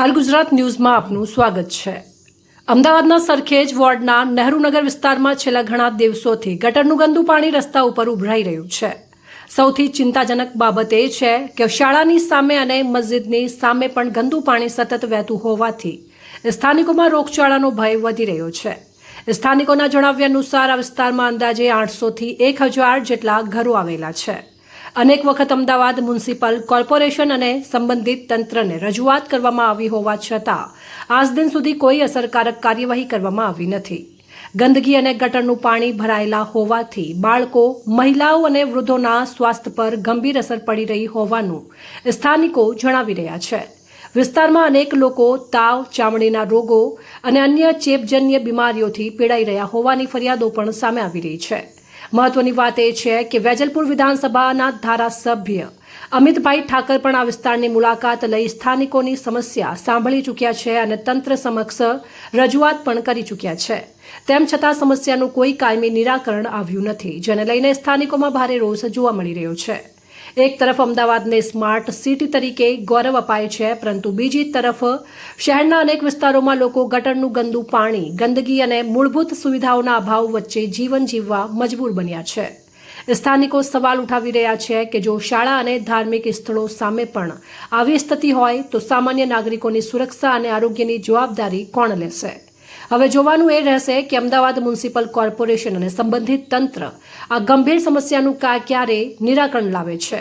R Gujarat ન્યૂઝમાં આપનું સ્વાગત છે। અમદાવાદના સરખેજ વોર્ડના નહેરુનગર વિસ્તારમાં છેલ્લા ઘણા દિવસોથી ગટરનું ગંદુ પાણી રસ્તા ઉપર ઉભરાઈ રહ્યું છે। સૌથી ચિંતાજનક બાબત એ છે કે શાળાની સામે અને મસ્જિદની સામે પણ ગંદુ પાણી સતત વહેતું હોવાથી સ્થાનિકોમાં રોગચાળાનો ભય વધી રહ્યો છે। સ્થાનિકોના જણાવ્યા અનુસાર આ વિસ્તારમાં અંદાજે 800થી 1000 જેટલા ઘરો આવેલા છે। અનેક વખત અમદાવાદ મ્યુનિસિપલ કોર્પોરેશન અને સંબંધિત તંત્રને રજૂઆત કરવામાં આવી હોવા છતાં આજ દિન સુધી કોઈ અસરકારક કાર્યવાહી કરવામાં આવી નથી। ગંદકી અને ગટરનું પાણી ભરાયેલા હોવાથી બાળકો, મહિલાઓ અને વૃદ્ધોના સ્વાસ્થ્ય પર ગંભીર અસર પડી રહી હોવાનું સ્થાનિકો જણાવી રહ્યા છે। વિસ્તારમાં અનેક લોકો તાવ, ચામડીના રોગો અને અન્ય ચેપજન્ય બીમારીઓથી પીડાઈ રહ્યા હોવાની ફરિયાદો પણ સામે આવી રહી છે। મહત્વની વાત એ છે કે વેજલપુર વિધાનસભાના ધારાસભ્ય અમિતભાઈ ઠાકર પણ આ વિસ્તારની મુલાકાત લઈ સ્થાનિકોની સમસ્યા સાંભળી ચૂક્યા છે અને તંત્ર સમક્ષ રજૂઆત પણ કરી ચૂક્યા છે। તેમ છતાં સમસ્યાનું કોઈ કાયમી નિરાકરણ આવ્યું નથી, જેને લઈને સ્થાનિકોમાં ભારે રોષ જોવા મળી રહ્યો છે। એક તરફ અમદાવાદને સ્માર્ટ સિટી તરીકે ગૌરવ અપાય છે, પરંતુ બીજી તરફ શહેરના અનેક વિસ્તારોમાં લોકો ગટરનું ગંદુ પાણી, ગંદકી અને મૂળભૂત સુવિધાઓના અભાવ વચ્ચે જીવન જીવવા મજબૂર બન્યા છે। સ્થાનિકો સવાલ ઉઠાવી રહ્યા છે કે જો શાળા અને ધાર્મિક સ્થળો સામે પણ આવી સ્થિતિ હોય તો સામાન્ય નાગરિકોની સુરક્ષા અને આરોગ્યની જવાબદારી કોણ લેશે? હવે જોવાનું એ રહેશે કે અમદાવાદ મ્યુનિસિપલ કોર્પોરેશન અને સંબંધિત તંત્ર આ ગંભીર સમસ્યાનું ક્યારે નિરાકરણ લાવે છે।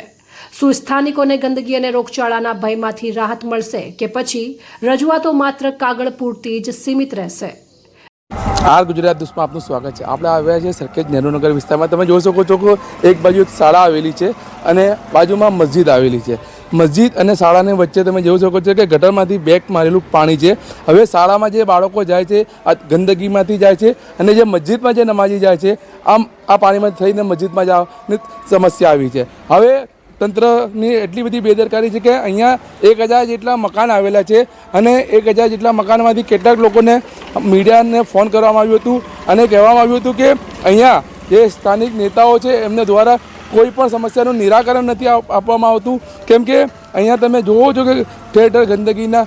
શું સ્થાનિકોને ગંદકી અને રોગચાળાના ભયમાંથી રાહત મળશે કે પછી રજૂઆતો માત્ર કાગળ પૂરતી જ સીમિત રહેશે? આર ગુજરાત ન્યૂઝમાં આપનું સ્વાગત છે। આપણે આવ્યા છીએ સરખેજ નહેરુનગર વિસ્તારમાં। તમે જોઈ શકો છો કે એક બાજુ શાળા આવેલી છે અને બાજુમાં મસ્જિદ આવેલી છે। મસ્જિદ અને શાળાની વચ્ચે તમે જોઈ શકો છો કે ગટરમાંથી બેક મારેલું પાણી છે। હવે શાળામાં જે બાળકો જાય છે આ ગંદકીમાંથી જાય છે અને જે મસ્જિદમાં જે નમાજી જાય છે આ પાણીમાં થઈને મસ્જિદમાં જવાની સમસ્યા આવી છે। હવે તંત્રની એટલી બધી બેદરકારી છે કે અહીંયા 1000 જેટલા મકાન આવેલા છે અને 1000 જેટલા મકાનમાંથી કેટલાક લોકોને મીડિયાને ફોન કરવામાં આવ્યું હતું અને કહેવામાં આવ્યું હતું કે અહીંયા જે સ્થાનિક નેતાઓ છે એમને દ્વારા કોઈ પણ સમસ્યાનું નિરાકરણ નથી આપવામાં આવતું, કેમ કે અહીંયા તમે જોવો છો કે ઠેર ઠેર ગંદકીના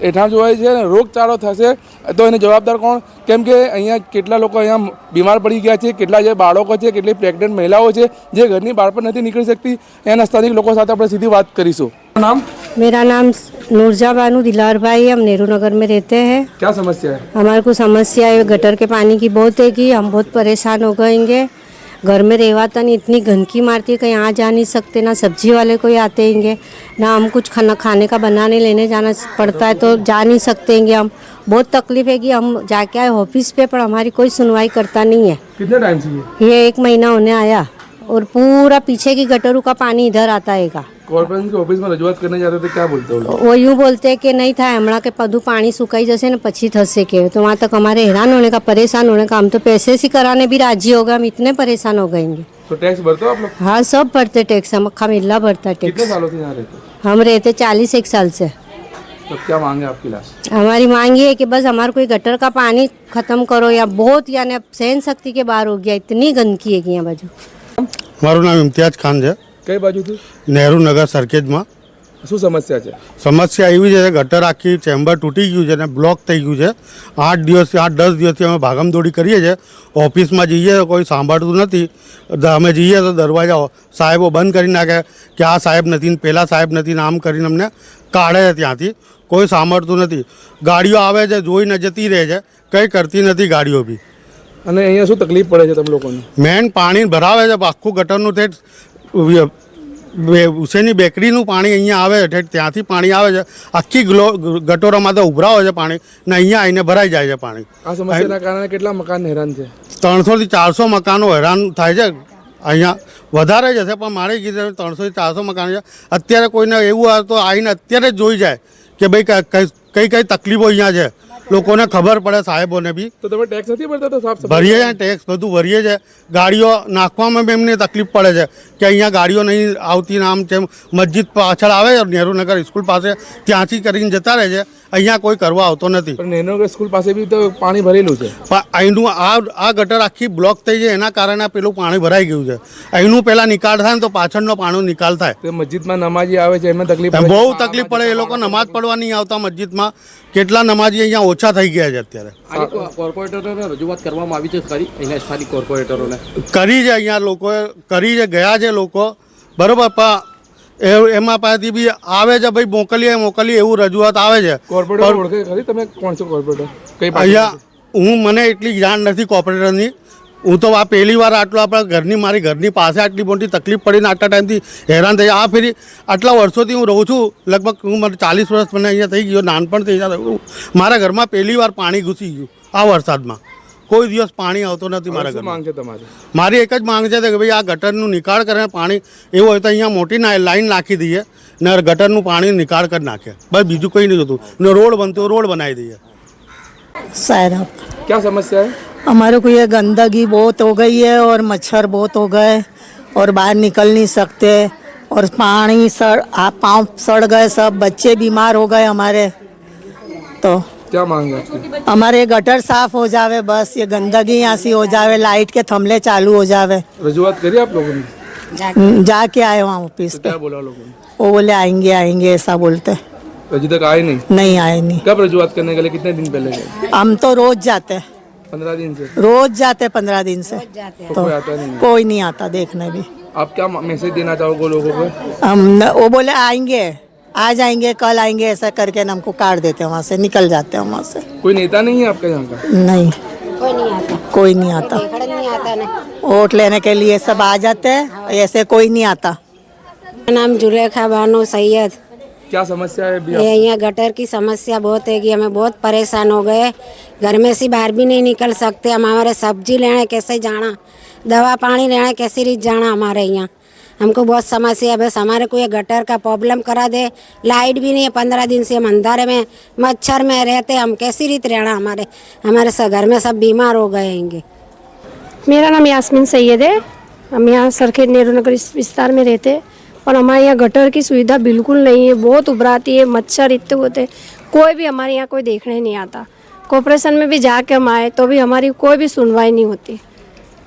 એઠાણ જોવાય છે અને રોગચાળો થશે તો એને જવાબદાર કોણ? કેમ કે અહીંયા કેટલા લોકો અહીંયા બીમાર પડી ગયા છે, કેટલા જે બાળકો છે, કેટલી પ્રેગ્નન્ટ મહિલાઓ છે જે ઘરની બહાર પણ નથી નીકળી શકતી। એના સ્થાનિક લોકો સાથે આપણે સીધી વાત કરીશું। નામ? मेरा नाम नूरजा बानू दिलार भाई, हम नेहरू नगर में रहते हैं। क्या समस्या है? हमारे को समस्या है गटर के पानी की बहुत है कि हम बहुत परेशान हो गएंगे। घर में रहवाता नहीं, इतनी गंदगी मारती है, कहीं आ जा नहीं सकते, ना सब्जी वाले कोई आते हैंगे, ना हम कुछ खाने का बनाने लेने जाना पड़ता है तो जा नहीं सकते हैंगे। हम बहुत तकलीफ है कि हम जाके आए ऑफिस पे पर हमारी कोई सुनवाई करता नहीं है। कितने टाइम से ये 1 महीना होने आया और पूरा पीछे की गटरों का पानी इधर आता है। कॉर्पोरेशन के ऑफिस में रजूआत करने जाते थे, क्या बोलते हो? वो यूँ बोलते हैं कि नहीं था हमारा के पदू पानी सुखाई जैसे न पची थसे के, तो वहाँ तक हमारे हैरान होने का, परेशान होने का, हम तो पैसे से कराने भी राजी हो गए, हम इतने परेशान हो गएंगे। तो टैक्स भरते हो आप लोग? हाँ, सब भरते टैक्स, हम अक्खा मिल्ला भरता टैक्स। कितने सालों से यहाँ रहते हो? हम रहते 41 साल से। तो क्या मांगे आपकी लास्ट? हमारी मांग ये है कि बस हमारे कोई गटर का पानी खत्म करो, या बहुत यानी अब सहन शक्ति के बाहर हो गया, इतनी गंदगी है कि यहाँ बाजू। મારું નામ ઇમ્તિયાઝ ખાન છે। કઈ બાજુથી? નહેરુનગર સરખેજમાં। શું સમસ્યા છે? સમસ્યા એવી છે કે ગટર આખી ચેમ્બર તૂટી ગયું છે અને બ્લોક થઈ ગયું છે। 8-10 દિવસથી અમે ભાગમદોડી કરીએ છીએ, ઓફિસમાં જઈએ તો કોઈ સાંભળતું નથી। અમે જઈએ તો દરવાજા સાહેબો બંધ કરી નાખે કે આ સાહેબ નથી ને પેલા સાહેબ નથી ને આમ કરીને અમને કાઢે છે ત્યાંથી, કોઈ સાંભળતું નથી। ગાડીઓ આવે છે જોઈને જતી રહે છે, કંઈ કરતી નથી ગાડીઓ બી। અને અહીંયા શું તકલીફ પડે છે તમે લોકોને? મેન પાણી ભરાવે છે આખું ગટરનું, તે હુસેની બેકરીનું પાણી અહીંયા આવે છે, ત્યાંથી પાણી આવે છે, આખી ગટોરામાં તો ઉભરાવે છે પાણી ને અહીંયા આવીને ભરાઈ જાય છે પાણી। આ સમસ્યાના કારણે કેટલા મકાન હેરાન છે? 300 થી 400 મકાનો હેરાન થાય છે। અહીંયા વધારે જશે પણ મારે કીધું 300 થી 400 મકાન છે। અત્યારે કોઈને એવું આવે તો આવીને અત્યારે જ જોઈ જાય કે ભાઈ કઈ કઈ તકલીફો અહીંયા છે, લોકોને ખબર પડે, સાહેબોને બી। તો તમે ટેક્સ નથી ભરતા? તો સાફ ભરીએ છીએ ટેક્સ, બધું ભરીએ છીએ। ગાડીઓ નાખવામાં બી એમને તકલીફ પડે છે કે અહીંયા ગાડીઓ નહીં આવતી, આમ તેમ। મસ્જિદ પાછળ આવે છે, નહેરુનગર સ્કૂલ પાસે, ત્યાંથી કરીને જતા રહે છે, અહીંયા કોઈ કરવા આવતો નથી. પણ નહેરુનગર સ્કૂલ પાસે બી તો પાણી ભરેલું છે. પણ અહીંનું આ ગટર આખી બ્લોક થઈ જાય એના કારણે પેલું પાણી ભરાઈ ગયું છે. અહીંનું પહેલાં નિકાલ થાય ને તો પાછળનો પાણીનો નિકાલ થાય. તો મસ્જિદમાં નમાજી આવે છે એમને તકલીફ પડે? બહુ તકલીફ પડે. એ લોકો નમાજ પડવા નહીં આવતા મસ્જિદમાં. કેટલા નમાજી અહીંયા ઓછા થઈ ગયા છે અત્યારે. કોર્પોરેટરોને રજૂઆત કરવામાં આવી છે ખરી અહીંયા સ્થાનિક કોર્પોરેટરોને? કરી છે અહીંયા લોકોએ કરી છે, ગયા છે લોકો બરોબર. પણ એમાં પાસેથી બી આવે છે ભાઈ મોકલીએ એવું રજૂઆત આવે છે. કોર્પોરેટર ઓળખે ખરી તમે કોણ છો કોર્પોરેટર? કઈ અહીંયા મને એટલી જાણ નથી કોર્પોરેટરની. હું તો આ પહેલી વાર આટલું આપણા મારી ઘરની પાસે આટલી મોટી તકલીફ પડીને આટલા ટાઈમથી હેરાન થઈ. આ ફેરી આટલા વર્ષોથી હું રહું છું. લગભગ હું મને 40 વર્ષ મને અહીંયા થઈ ગયો. નાનપણ થઈ ગયા. મારા ઘરમાં પહેલી વાર પાણી ઘૂસી ગયું આ વરસાદમાં. કોઈ દિવસ પાણી આવતો નથી મારા ઘરમાં. માંગ છે તમારી? મારી એક જ માંગ છે કે ભાઈ આ ગટરનું નિકાળ કરે. પાણી એવું હોય તો અહીંયા મોટી લાઈન નાખી દઈએ ને ગટરનું પાણી નિકાળ કરી નાખે. બસ બીજું કંઈ નહીં જોતું. ને રોડ બનતો રોડ બનાવી દઈએ. साहब क्या समस्या है? हमारे को ये गंदगी बहुत हो गई है और मच्छर बहुत हो गए और बाहर निकल नहीं सकते और पानी पाँव सड़ गए, सब बच्चे बीमार हो गए हमारे. तो क्या मांग है आपकी? हमारे गटर साफ हो जावे, बस ये गंदगी यहाँ से हो जावे, लाइट के थमले चालू हो जावे. रजूआत करी आप लोगों ने? जाके आए वहाँ ऑफिस पे. क्या बोला लोगों ने? वो बोले आएंगे ऐसा बोलते. अभी तक आए नहीं? नहीं आए नहीं. कब रजूआत करने के लिए कितने दिन पहले गए? हम तो रोज जाते, 15 दिन से? रोज जाते 15 दिन से. तो कोई आता नहीं? कोई नहीं आता देखने भी. आप क्या मैसेज देना चाहोगे लोगों को? वो बोले आएंगे, आज आएंगे, कल आएंगे, ऐसा करके हमको काट देते हैं वहाँ से, निकल जाते हैं वहाँ से. कोई नेता नहीं है आपके यहाँ का? नहीं, कोई नहीं आता. वोट लेने के लिए सब आ जाते हैं, ऐसे कोई नहीं आता. मेरा नाम जुलेखा बानो सैयद. क्या समस्या है अभी? ये यहाँ गटर की समस्या बहुत है कि हमें बहुत परेशान हो गए. घर में से बाहर भी नहीं निकल सकते. हम हमारे सब्जी लेने कैसे जाना, दवा पानी लेने कैसे रीत जाना. हमारे यहाँ हमको बहुत समस्या है. बस हमारे को ये गटर का प्रॉब्लम करा दे. लाइट भी नहीं है, 15 दिन से हम अंधारे में मच्छर में रहते. हम कैसी रीत रहना. हमारे घर में सब बीमार हो गए हैं. मेरा नाम यास्मीन सैयद है. हम यहाँ सरखेज नेहरू नगर विस्तार में रहते हैं, पर हमारे यहाँ गटर की सुविधा बिल्कुल नहीं है. बहुत उभराती है, मच्छर इतने होते हैं. कोई भी हमारे यहाँ कोई देखने नहीं आता. कॉर्पोरेशन में भी जाके हम आए तो भी हमारी कोई भी सुनवाई नहीं होती.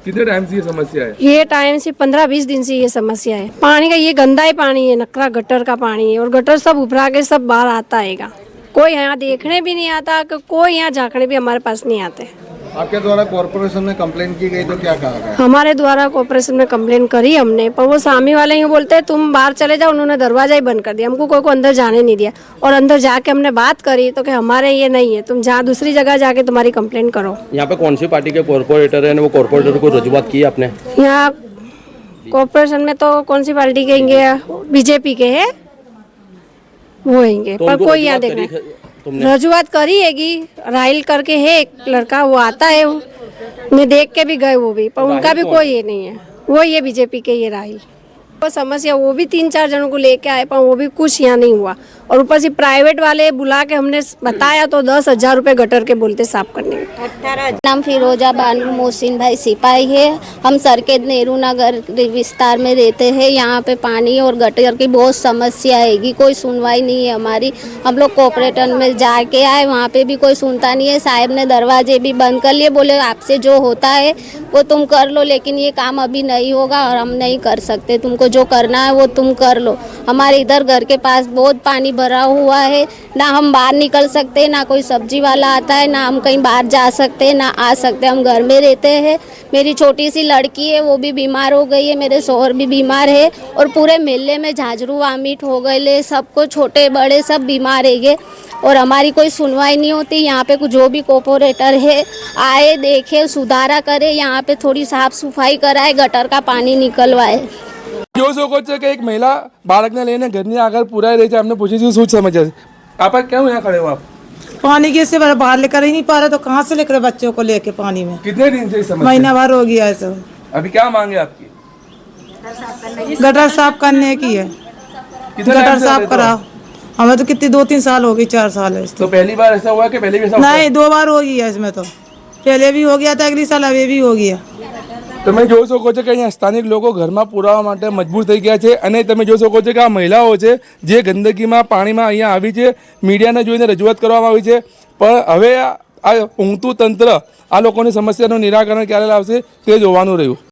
कितने टाइम से ये समस्या है? ये टाइम से 15-20 दिन से ये समस्या है. पानी का ये गंदा ही पानी है, नकरा गटर का पानी है और गटर सब उभरा के सब बाहर आता है. कोई यहाँ देखने भी नहीं आता, कोई यहाँ झाँकने भी हमारे पास नहीं आते. आपके द्वारा कॉर्पोरेशन में कंप्लेन की गई तो क्या कहा गया? हमारे द्वारा कॉर्पोरेशन में कंप्लेन करी हमने, पर वो सामने वाले यूँ बोलते हैं तुम बाहर चले जाओ. उन्होंने दरवाजा ही बंद कर दिया. हमको कोई को अंदर जाने नहीं दिया. और अंदर जाके हमने बात करी तो कि हमारे ये नहीं है, तुम जहाँ दूसरी जगह जाके तुम्हारी कंप्लेन करो. यहाँ पे कौन सी पार्टी के कॉर्पोरेटर है, वो कॉर्पोरेटर को रजूआत की आपने? यहाँ कॉर्पोरेशन में तो कौन सी पार्टी के होंगे, बीजेपी के है वो होंगे. पर कोई यहाँ देखना रजूआत करी हैगी. राइल करके है एक लड़का, वो आता है, मैं देख के भी गए वो भी, पर उनका भी कोई ये नहीं है. वो ये बीजेपी के ये राइल. वो समस्या वो भी 3-4 जनों को लेके आए, पर वो भी कुछ यहाँ नहीं हुआ. और ऊपर से प्राइवेट वाले बुला के हमने बताया तो 10,000 रुपये गटर के बोलते साफ करने में. नाम फिरोजा बानू मोहसिन भाई सिपाही है. हम सरखेज नेहरू नगर विस्तार में रहते हैं. यहाँ पे पानी और गटर की बहुत समस्या हैगी. कोई सुनवाई नहीं है हमारी. हम लोग कॉर्पोरेटर में जाके आए, वहाँ पे भी कोई सुनता नहीं है. साहब ने दरवाजे भी बंद कर लिए, बोले आपसे जो होता है वो तुम कर लो, लेकिन ये काम अभी नहीं होगा और हम नहीं कर सकते. तुमको जो करना है वो तुम कर लो. हमारे इधर घर के पास बहुत पानी भरा हुआ है. ना हम बाहर निकल सकते, ना कोई सब्जी वाला आता है, ना हम कहीं बाहर जा सकते, ना आ सकते. हम घर में रहते हैं. मेरी छोटी सी लड़की है, वो भी बीमार हो गई है. मेरे शौहर भी बीमार है और पूरे मेले में झांझरू वामिट हो गए. सबको छोटे बड़े सब बीमार है और हमारी कोई सुनवाई नहीं होती. यहाँ पे जो भी कॉर्पोरेटर है आए, देखे, सुधारा करे, यहाँ पे थोड़ी साफ सफाई कराए, गटर का पानी निकलवाए. જો શકો છો કે એક મહિલા બાળકને લઈને ઘરની આગળ પુરાઈ રહી છે. અમને પૂછી શું સમસ્યા છે? आप क्यों यहाँ खड़े हो? आप पानी के से बाहर लेकर ही नहीं पा रहे, तो कहाँ से लेकर बच्चों को लेके पानी में? कितने दिन से समस्या? महीना भर हो गया है. सब अभी क्या मांगे आपकी? गटर साफ करने की है. गटर साफ कराओ. हमें तो कितनी 2-3 साल हो गई, 4 साल है. तो पहली बार ऐसा हुआ कि पहले भी ऐसा? नहीं, 2 बार हो गई है इसमें. तो पहले भी हो गया था, अगली साल अभी भी हो गया. તમે જોઈ શકો છો કે અહીંયા સ્થાનિક લોકો ઘરમાં પુરાવા માટે મજબૂર થઈ ગયા છે અને તમે જોઈ શકો છો કે આ મહિલાઓ છે જે ગંદકીમાં પાણીમાં અહીંયા આવી છે, મીડિયાને જોઈને રજૂઆત કરવામાં આવી છે, પણ હવે આ ઊંઘતું તંત્ર આ લોકોની સમસ્યાનું નિરાકરણ ક્યારે લાવશે તે જોવાનું રહ્યું.